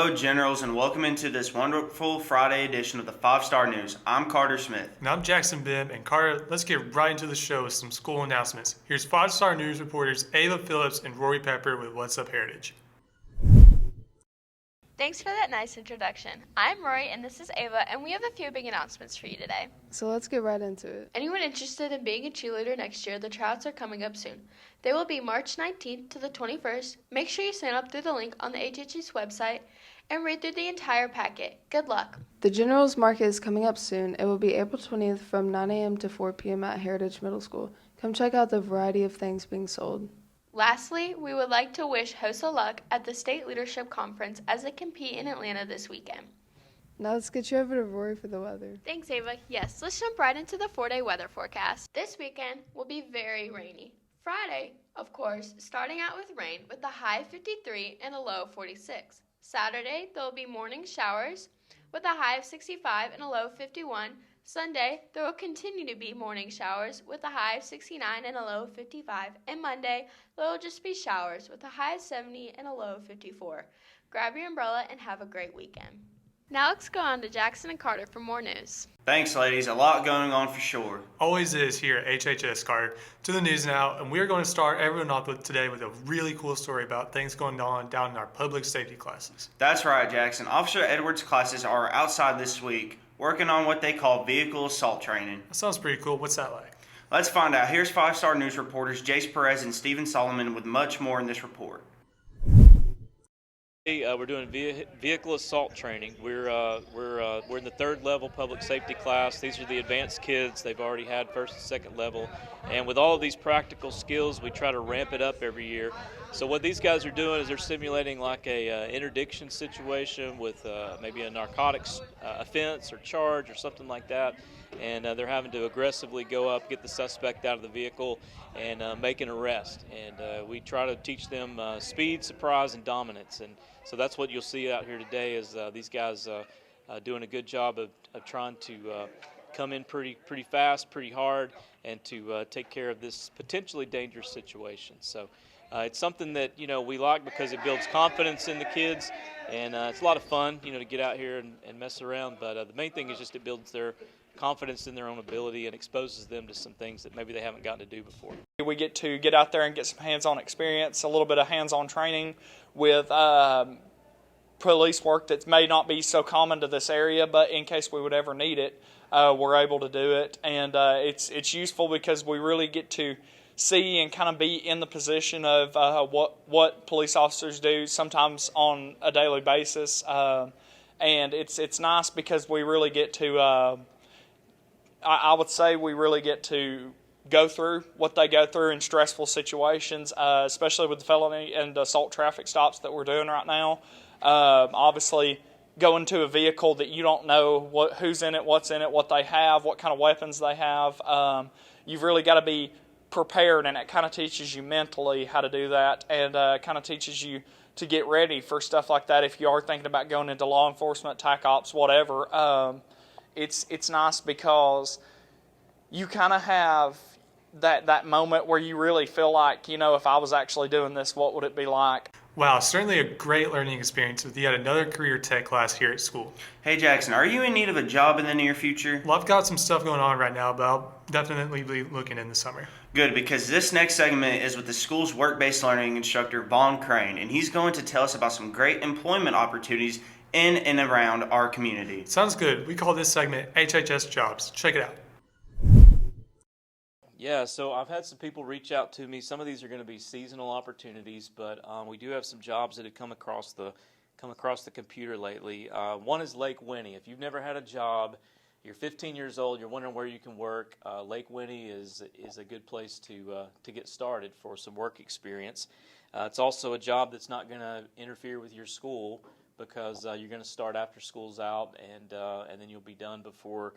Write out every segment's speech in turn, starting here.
Hello, Generals, and welcome into this wonderful Friday edition of the 5-Star News. I'm Carter Smith. And I'm Jackson Bibb, and Carter, let's get right into the show with some school announcements. Here's 5-Star News reporters Ava Phillips and Rory Pepper with What's Up Heritage. Thanks for that nice introduction. I'm Rory and this is Ava, and we have a few big announcements for you today. So let's get right into it. Anyone interested in being a cheerleader next year, the tryouts are coming up soon. They will be March 19th to the 21st. Make sure you sign up through the link on the HHS website and read through the entire packet. Good luck. The Generals Market is coming up soon. It will be April 20th from 9 a.m. to 4 p.m. at Heritage Middle School. Come check out the variety of things being sold. Lastly, we would like to wish Hosa luck at the State Leadership Conference as they compete in Atlanta this weekend. Now let's get you over to Rory for the weather. Thanks, Ava. Yes, let's jump right into the 4-day weather forecast. This weekend will be very rainy. Friday, of course, starting out with rain with a high 53 and a low 46. Saturday, there will be morning showers with a high of 65 and a low 51. Sunday, there will continue to be morning showers with a high of 69 and a low of 55. And Monday, there will just be showers with a high of 70 and a low of 54. Grab your umbrella and have a great weekend. Now let's go on to Jackson and Carter for more news. Thanks, ladies. A lot going on for sure. Always is here at HHS, Carter. To the news now, and we're going to start everyone off today with a really cool story about things going on down in our public safety classes. That's right, Jackson. Officer Edwards' classes are outside this week, working on what they call vehicle assault training. That sounds pretty cool. What's that like? Let's find out. Here's 5-Star News reporters Jace Perez and Stephen Solomon with much more in this report. We're doing vehicle assault training. We're in the third level public safety class. These are the advanced kids. They've already had first and second level. And with all of these practical skills, we try to ramp it up every year. So what these guys are doing is they're simulating like a interdiction situation with maybe a narcotics offense or charge or something like that. And they're having to aggressively go up, get the suspect out of the vehicle, and make an arrest. And we try to teach them speed, surprise, and dominance. And so that's what you'll see out here today is these guys doing a good job of trying to come in pretty fast, pretty hard, and to take care of this potentially dangerous situation. So it's something that we like because it builds confidence in the kids, and it's a lot of fun to get out here and mess around. But the main thing is just it builds their confidence in their own ability and exposes them to some things that maybe they haven't gotten to do before. We get to get out there and get some hands-on experience, a little bit of hands-on training with police work that may not be so common to this area, but in case we would ever need it, we're able to do it. And it's useful because we really get to see and kind of be in the position of what police officers do sometimes on a daily basis. And it's nice because we really get to I would say we really get to go through what they go through in stressful situations, especially with the felony and assault traffic stops that we're doing right now. Obviously, going to a vehicle that you don't know who's in it, what's in it, what they have, what kind of weapons they have. You've really got to be prepared, and it kind of teaches you mentally how to do that, and kind of teaches you to get ready for stuff like that if you are thinking about going into law enforcement, TAC ops, whatever. It's nice because you kind of have that moment where you really feel like, if I was actually doing this, what would it be like? Wow, certainly a great learning experience with yet another career tech class here at school. Hey, Jackson, are you in need of a job in the near future? Well, I've got some stuff going on right now, but I'll definitely be looking in the summer. Good, because this next segment is with the school's work-based learning instructor, Vaughn Crane, and he's going to tell us about some great employment opportunities in and around our community. Sounds good. We call this segment HHS Jobs. Check it out. Yeah, so I've had some people reach out to me. Some of these are going to be seasonal opportunities, but we do have some jobs that have come across the computer lately. One is Lake Winnie. If you've never had a job, you're 15 years old, you're wondering where you can work, Lake Winnie is a good place to get started for some work experience. It's also a job that's not going to interfere with your school because you're going to start after school's out, and then you'll be done before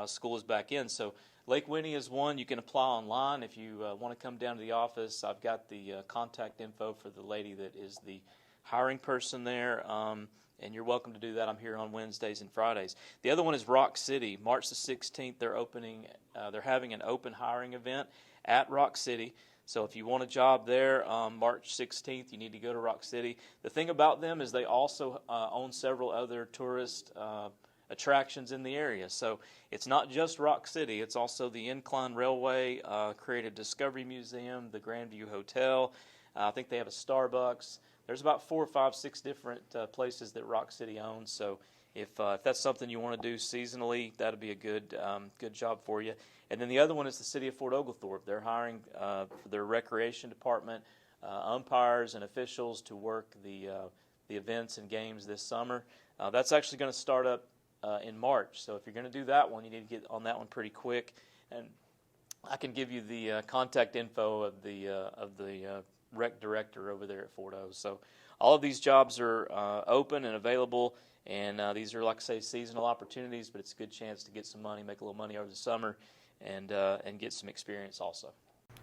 school is back in. So Lake Winnie is one. You can apply online if you want to come down to the office. I've got the contact info for the lady that is the hiring person there, and you're welcome to do that. I'm here on Wednesdays and Fridays. The other one is Rock City. March the 16th, they're having an open hiring event at Rock City. So if you want a job there, March 16th, you need to go to Rock City. The thing about them is they also own several other tourist attractions in the area. So it's not just Rock City, it's also the Incline Railway, Creative Discovery Museum, the Grandview Hotel. I think they have a Starbucks. There's about 4, 5, 6 different places that Rock City owns. So if that's something you want to do seasonally, that'll be a good job for you. And then the other one is the City of Fort Oglethorpe. They're hiring for their recreation department umpires and officials to work the events and games this summer. That's actually going to start up in March. So if you're going to do that one, you need to get on that one pretty quick. And I can give you the contact info of the rec director over there at Fort O. So all of these jobs are open and available, and these are, like I say, seasonal opportunities, but it's a good chance to get some money, make a little money over the summer, and get some experience also.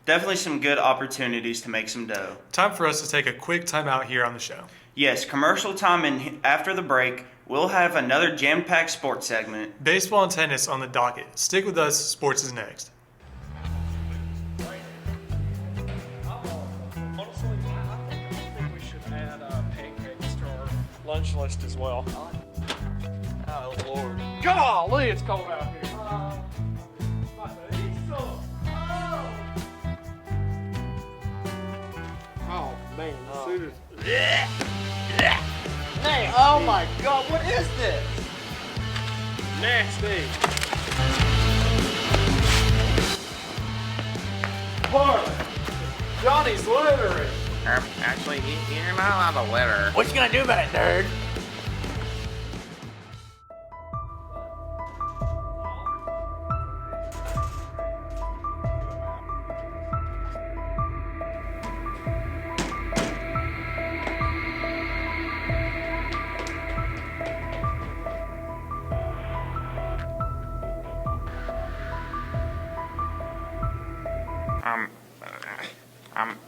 Definitely some good opportunities to make some dough. Time for us to take a quick time out here on the show. Yes, commercial time, and after the break, we'll have another jam-packed sports segment. Baseball and tennis on the docket. Stick with us. Sports is next. Honestly, I think we should add pancakes to our lunch list as well. Oh, Lord. Golly, it's cold out here. Oh, man. Nasty. Oh, my God. What is this? Nasty. Park. Johnny's littering. Actually, you're not allowed to litter. What you gonna do about it, nerd?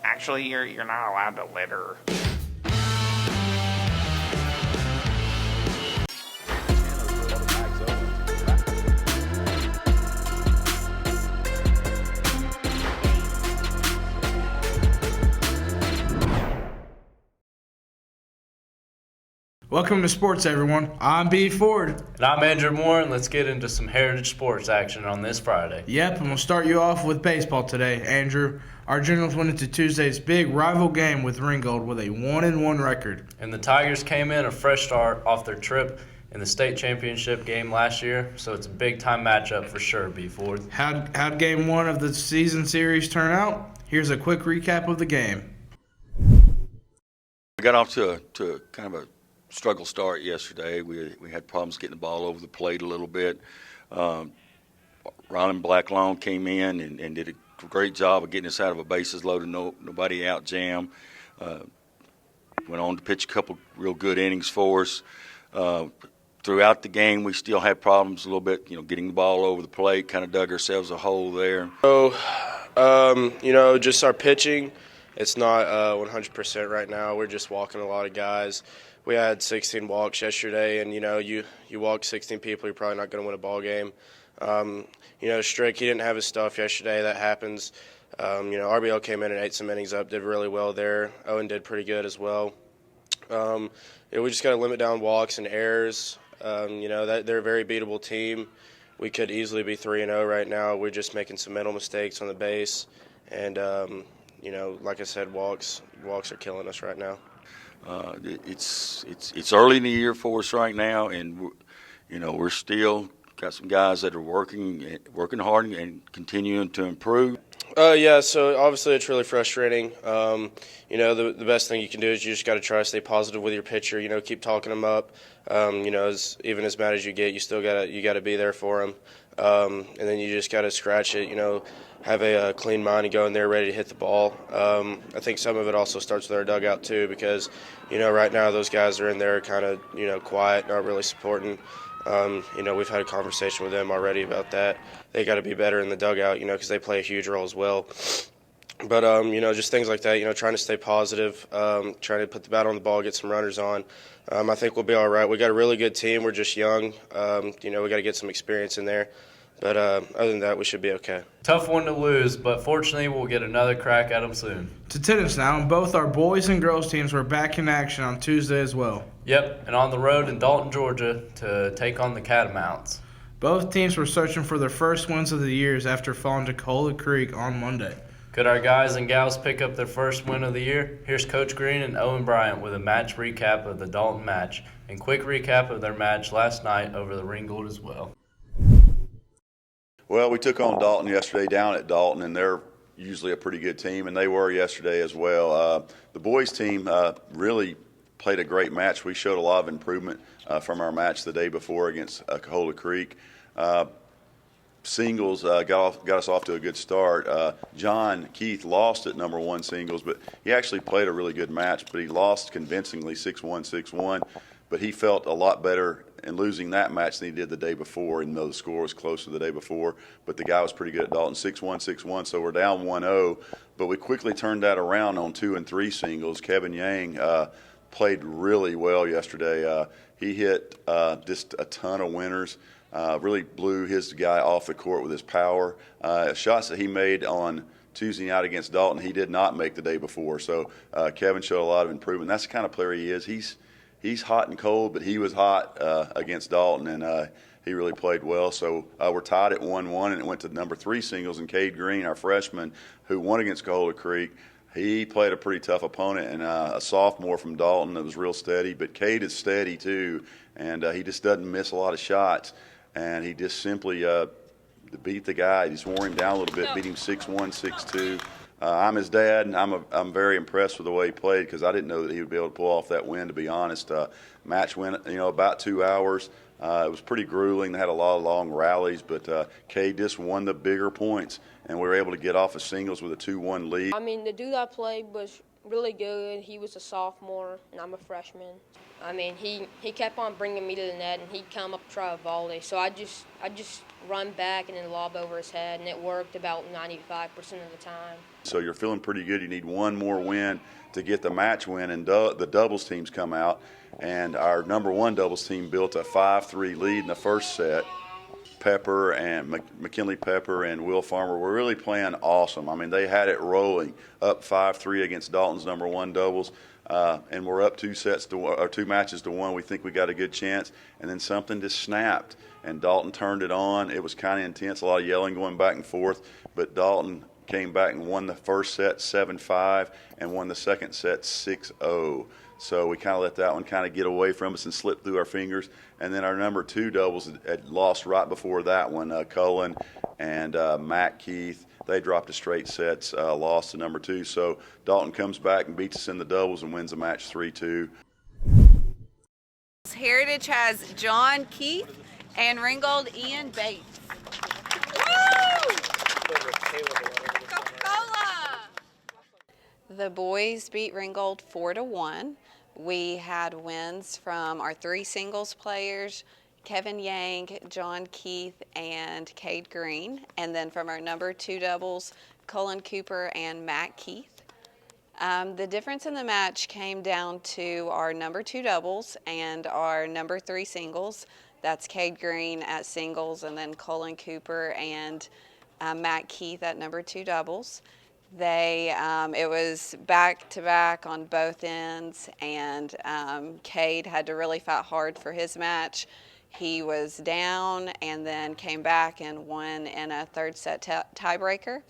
Actually, you're not allowed to litter. Welcome to sports, everyone. I'm B. Ford. And I'm Andrew Moore, and let's get into some heritage sports action on this Friday. Yep, and we'll start you off with baseball today, Andrew. Our Generals went into Tuesday's big rival game with Ringgold with a 1-1 record. And the Tigers came in a fresh start off their trip in the state championship game last year, so it's a big-time matchup for sure, B. Ford. How'd Game 1 of the season series turn out? Here's a quick recap of the game. We got off to a kind of a struggle start yesterday. We had problems getting the ball over the plate a little bit. Rylan Blacklone came in and did a great job of getting us out of a bases loaded, nobody out jam. Went on to pitch a couple real good innings for us. Throughout the game, we still had problems a little bit, getting the ball over the plate, kind of dug ourselves a hole there. So, just our pitching, it's not 100% right now. We're just walking a lot of guys. We had 16 walks yesterday, and, you walk 16 people, you're probably not going to win a ball game. Strick, he didn't have his stuff yesterday. That happens. RBL came in and ate some innings up, did really well there. Owen did pretty good as well. We just got to limit down walks and errors. They're a very beatable team. We could easily be 3-0 right now. We're just making some mental mistakes on the base. And, like I said, walks are killing us right now. It's early in the year for us right now, and we're still got some guys that are working hard and continuing to improve. So obviously it's really frustrating. The best thing you can do is you just got to try to stay positive with your pitcher. Keep talking him up. Even as mad as you get, you still got to be there for him. And then you just got to scratch it. Have a clean mind and go in there ready to hit the ball. I think some of it also starts with our dugout too, because right now those guys are in there kind of quiet, not really supporting. We've had a conversation with them already about that. They got to be better in the dugout, because they play a huge role as well. But, just things like that, trying to stay positive, trying to put the bat on the ball, get some runners on. I think we'll be all right. We got a really good team. We're just young. We got to get some experience in there. But other than that, we should be okay. Tough one to lose, but fortunately we'll get another crack at them soon. To tennis now, and both our boys and girls teams were back in action on Tuesday as well. Yep, and on the road in Dalton, Georgia to take on the Catamounts. Both teams were searching for their first wins of the years after falling to Cola Creek on Monday. Could our guys and gals pick up their first win of the year? Here's Coach Green and Owen Bryant with a match recap of the Dalton match and quick recap of their match last night over the Ringgold as well. Well, we took on Dalton yesterday down at Dalton, and they're usually a pretty good team, and they were yesterday as well. The boys team really played a great match. We showed a lot of improvement from our match the day before against Cola Creek. Singles got us off to a good start. John Keith lost at number 1 singles, but he actually played a really good match, but he lost convincingly 6-1, 6-1. But he felt a lot better in losing that match than he did the day before, even though the score was close to the day before. But the guy was pretty good at Dalton, 6-1, 6-1, so we're down 1-0. But we quickly turned that around on 2 and 3 singles. Kevin Yang played really well yesterday. He hit just a ton of winners. Really blew his guy off the court with his power. Shots that he made on Tuesday night against Dalton, he did not make the day before. So Kevin showed a lot of improvement. That's the kind of player he is. He's hot and cold, but he was hot against Dalton, and he really played well. So we're tied at 1-1, and it went to number 3 singles. And Cade Green, our freshman, who won against Cola Creek, he played a pretty tough opponent, and a sophomore from Dalton that was real steady. But Cade is steady too, and he just doesn't miss a lot of shots. And he just simply beat the guy. He just wore him down a little bit, beat him 6-1, 6-2. I'm his dad, and I'm very impressed with the way he played because I didn't know that he would be able to pull off that win, to be honest. Match went, about 2 hours. It was pretty grueling. They had a lot of long rallies, but Cade just won the bigger points, and we were able to get off of singles with a 2-1 lead. I mean, the dude I played was really good. He was a sophomore, and I'm a freshman. I mean, he kept on bringing me to the net, and he'd come up and try a volley. So I just run back and then lob over his head, and it worked about 95% of the time. So you're feeling pretty good. You need one more win to get the match win, and the doubles teams come out. And our number 1 doubles team built a 5-3 lead in the first set. Pepper and McKinley Pepper and Will Farmer were really playing awesome. I mean, they had it rolling, up 5-3 against Dalton's number 1 doubles. And we're up 2 matches to 1. We think we got a good chance, and then something just snapped, and Dalton turned it on. It was kind of intense, a lot of yelling going back and forth, but Dalton came back and won the first set 7-5 and won the second set 6-0. So we kind of let that one kind of get away from us and slip through our fingers. And then our number 2 doubles had lost right before that one, Cullen and Matt Keith. They dropped a straight sets, lost to number 2. So Dalton comes back and beats us in the doubles and wins the match 3-2. Heritage has John Keith and Ringgold Ian Bates. Woo! Coca-Cola! The boys beat Ringgold 4-1. We had wins from our 3 singles players, Kevin Yang, John Keith, and Cade Green. And then from our number 2 doubles, Cullen Cooper and Matt Keith. The difference in the match came down to our number 2 doubles and our number 3 singles. That's Cade Green at singles, and then Cullen Cooper and Matt Keith at number 2 doubles. It was back-to-back on both ends, and Cade had to really fight hard for his match. He was down and then came back and won in a 3rd set tiebreaker.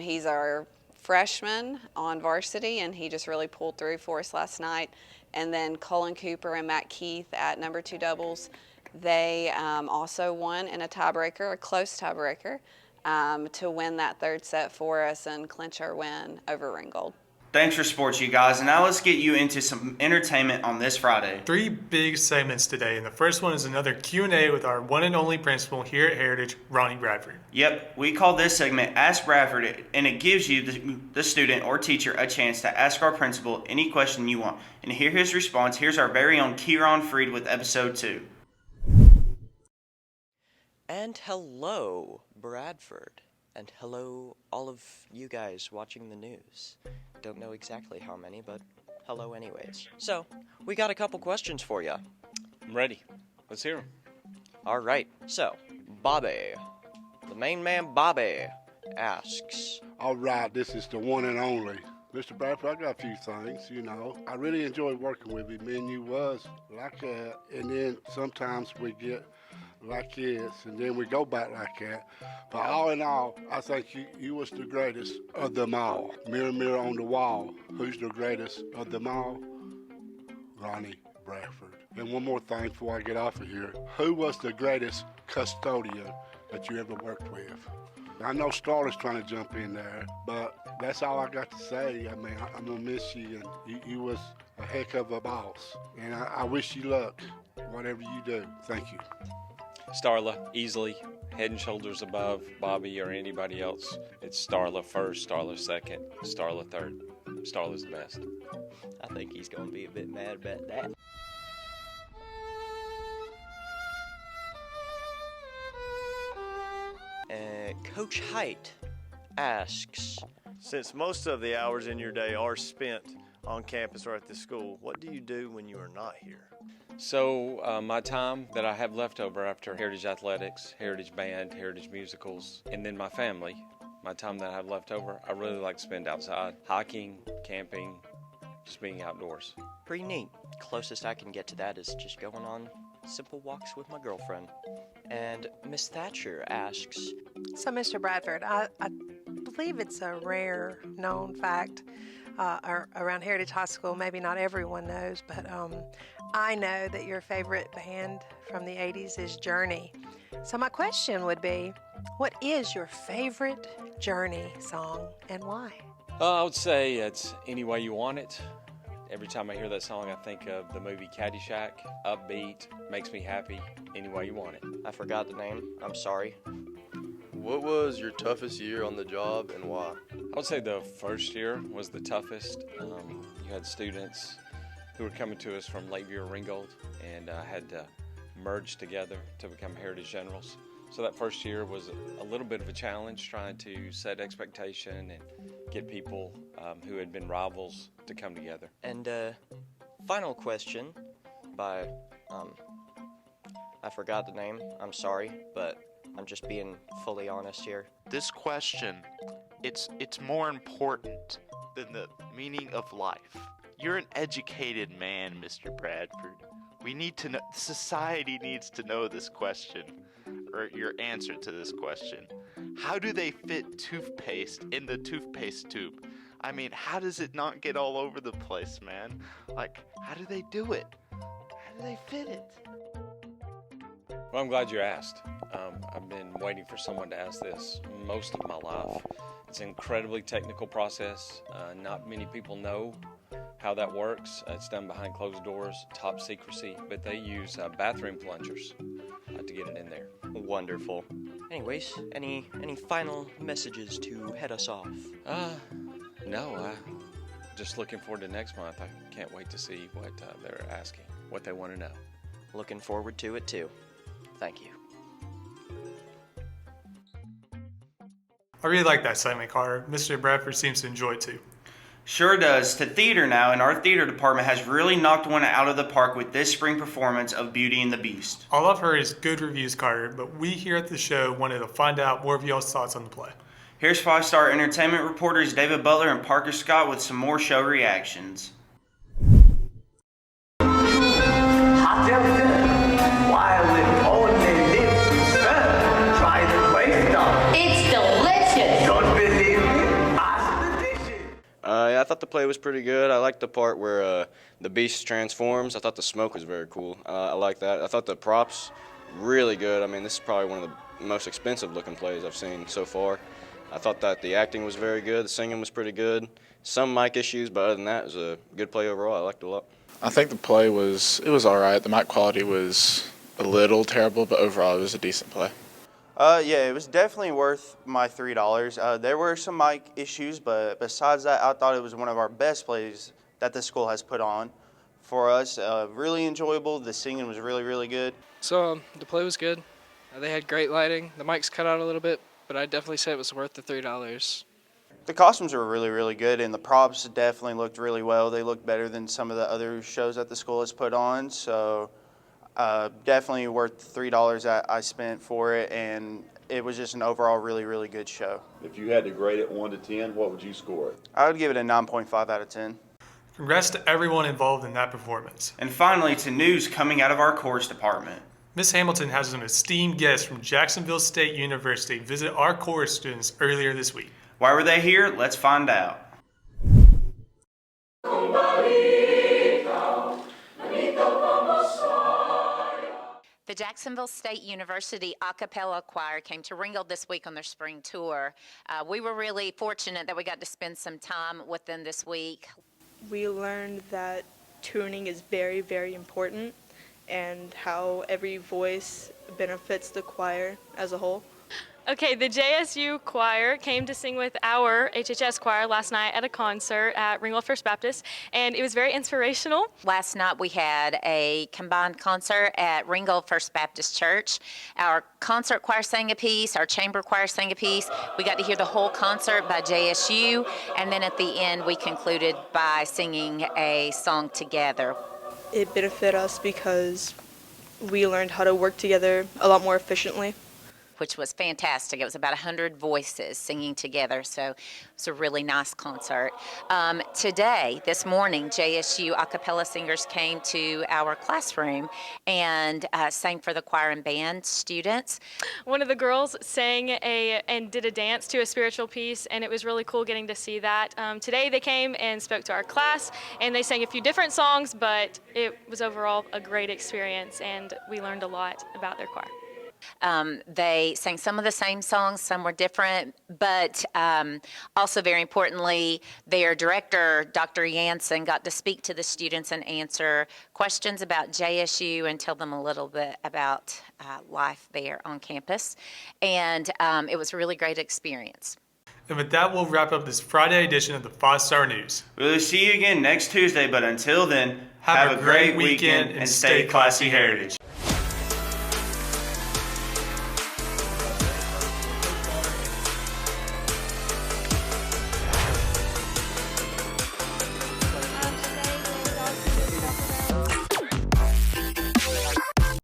He's our freshman on varsity, and he just really pulled through for us last night. And then Cullen Cooper and Matt Keith at number 2 doubles, they also won in a tiebreaker, a close tiebreaker, to win that 3rd set for us and clinch our win over Ringgold. Thanks for sports, you guys. And now let's get you into some entertainment on this Friday. 3 big segments today, and the first one is another Q&A with our one and only principal here at Heritage, Ronnie Bradford. Yep, we call this segment Ask Bradford, and it gives you, the student or teacher, a chance to ask our principal any question you want. And hear his response. Here's our very own Kieran Freed with episode 2. And hello, Bradford. And hello, all of you guys watching the news. Don't know exactly how many, but hello anyways. So, we got a couple questions for you. I'm ready. Let's hear them. Alright, so, Bobby. The main man, Bobby, asks. All right, this is the one and only. Mr. Bradford, I got a few things, you know. I really enjoyed working with you. Me and you was like that, and then sometimes we get like this, and then we go back like that. But all in all, I think you was the greatest of them all. Mirror, mirror on the wall, who's the greatest of them all? Ronnie Bradford. And one more thing before I get off of here. Who was the greatest custodian that you ever worked with? I know Starler's trying to jump in there, but that's all I got to say. I mean, I'm going to miss you, and you was a heck of a boss. And I wish you luck, whatever you do. Thank you. Starla, easily, head and shoulders above Bobby or anybody else. It's Starla first, Starla second, Starla third. Starla's the best. I think he's going to be a bit mad about that. Coach Height asks, since most of the hours in your day are spent on campus or at the school, what do you do when you are not here? So my time that I have left over after Heritage Athletics, Heritage Band, Heritage Musicals, and then my family, my time that I have left over, I really like to spend outside, hiking, camping, just being outdoors. pretty neat. Closest I can get to that is just going on simple walks with my girlfriend. And Miss Thatcher asks, So, Mr. Bradford, I believe it's a rare known fact around Heritage High School. Maybe not everyone knows, but I know that your favorite band from the 80s is Journey. So my question would be, what is your favorite Journey song and why? I would say it's Any Way You Want It. Every time I hear that song, I think of the movie Caddyshack. Upbeat, makes me happy, any way you want it. I forgot the name. I'm sorry. What was your toughest year on the job and why? I would say the first year was the toughest. You had students who were coming to us from Lakeview or Ringgold, and had to merge together to become Heritage Generals. So that first year was a little bit of a challenge, trying to set expectation and get people who had been rivals to come together. And final question by, I forgot the name, I'm sorry, but I'm just being fully honest here. This question, it's more important than the meaning of life. You're an educated man, Mr. Bradford. We need to know, society needs to know this question, or your answer to this question. How do they fit toothpaste in the toothpaste tube? I mean, how does it not get all over the place, man? Like, how do they do it? How do they fit it? Well, I'm glad you asked. I've been waiting for someone to ask this most of my life. It's an incredibly technical process. Not many people know how that works. It's done behind closed doors, top secrecy, but they use bathroom plungers to get it in there. Wonderful. Anyways, any final messages to head us off? No, just looking forward to next month. I can't wait to see what they're asking, what they want to know. Looking forward to it too. Thank you. I really like that segment, Carter. Mr. Bradford seems to enjoy it too. Sure does. To theater now, and our theater department has really knocked one out of the park with this spring performance of Beauty and the Beast. All I've heard is good reviews, Carter, but we here at the show wanted to find out more of y'all's thoughts on the play. Here's 5-star entertainment reporters David Butler and Parker Scott with some more show reactions. It's delicious. Don't believe me? I thought the play was pretty good. I liked the part where the beast transforms. I thought the smoke was very cool. I like that. I thought the props really good. I mean, this is probably one of the most expensive looking plays I've seen so far. I thought that the acting was very good. The singing was pretty good. Some mic issues, but other than that, it was a good play overall. I liked it a lot. I think the play was all right. The mic quality was a little terrible, but overall it was a decent play. Yeah, it was definitely worth my $3. There were some mic issues, but besides that, I thought it was one of our best plays that the school has put on for us. Really enjoyable. The singing was really, really good. So the play was good. They had great lighting. The mics cut out a little bit, but I'd definitely say it was worth the $3. The costumes were really, really good, and the props definitely looked really well. They looked better than some of the other shows that the school has put on, so Definitely worth the $3 that I spent for it, and it was just an overall really, really good show. If you had to grade it 1 to 10, what would you score it? I would give it a 9.5 out of 10. Congrats to everyone involved in that performance. And finally, to news coming out of our chorus department. Miss Hamilton has some esteemed guests from Jacksonville State University visit our chorus students earlier this week. Why were they here? Let's find out. The Jacksonville State University a cappella choir came to Ringgold this week on their spring tour. We were really fortunate that we got to spend some time with them this week. We learned that tuning is very, very important and how every voice benefits the choir as a whole. Okay, the JSU choir came to sing with our HHS choir last night at a concert at Ringgold First Baptist, and it was very inspirational. Last night we had a combined concert at Ringgold First Baptist Church. Our concert choir sang a piece, our chamber choir sang a piece. We got to hear the whole concert by JSU, and then at the end we concluded by singing a song together. It benefited us because we learned how to work together a lot more efficiently, which was fantastic. It was about 100 voices singing together, so it was a really nice concert. Today, this morning, JSU a cappella singers came to our classroom and sang for the choir and band students. One of the girls sang and did a dance to a spiritual piece, and it was really cool getting to see that. Today they came and spoke to our class, and they sang a few different songs, but it was overall a great experience, and we learned a lot about their choir. They sang some of the same songs, some were different, but also very importantly, their director, Dr. Jansen, got to speak to the students and answer questions about JSU and tell them a little bit about life there on campus. And it was a really great experience. And with that, we'll wrap up this Friday edition of the 5-Star News. We'll see you again next Tuesday, but until then, have a great weekend and stay classy heritage.